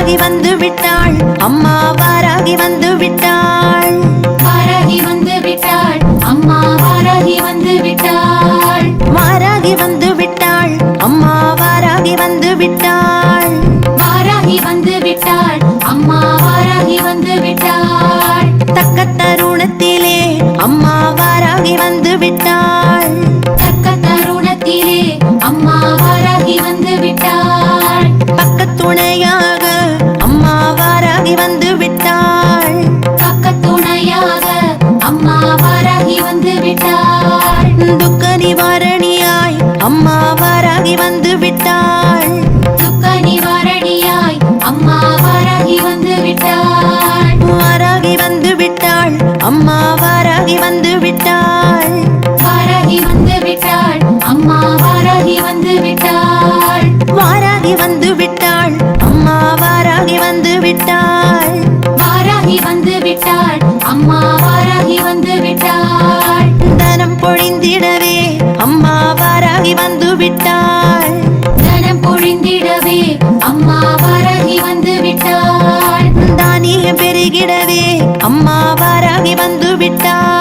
வாராகி வந்து விட்டாள், அம்மா வாராகி வந்து விட்டாள். வாராகி வந்து விட்டாள், அம்மா வாராகி வந்து விட்டாள். வாராகி வந்து விட்டாள், அம்மா வாராகி வந்து விட்டாள். வாராகி வந்து விட்டாள், அம்மா வாராகி வந்து விட்டாள். தக்க தருணத்திலே அம்மா வாராகி வந்து விட்டாள். தக்க தருணத்திலே அம்மா வாராகி வந்து விட்டாள். பக்கத்துணையாக அம்மா வாராகி வந்து விட்டாள். பக்கத்துணையாக அம்மா வாராகி வந்து விட்டாள். துக்க நிவாரணியாய் அம்மா வாராகி வந்து விட்டாள். துக்க நிவாரணியாய் அம்மா வாராகி வந்து விட்டாள். வாராகி வந்து விட்டாள், அம்மா வாராகி வந்து விட்டாள். வாராகி வந்து விட்டாள், அம்மா வாராகி வந்து விட்டாள். வாராகி வந்து விட்டாள், அம்மா வாராகி வந்து விட்டாள். வாராகி வந்து விட்டாள், அம்மா வாராகி வந்து விட்டாள். தனம் பொழிந்திடவே அம்மா வாராகி வந்து விட்டாள். தனம் பொழிந்திடவே அம்மா வாராகி வந்து விட்டாள். தானியம் பெருகிடவே அம்மா வாராகி வந்து விட்டாள்.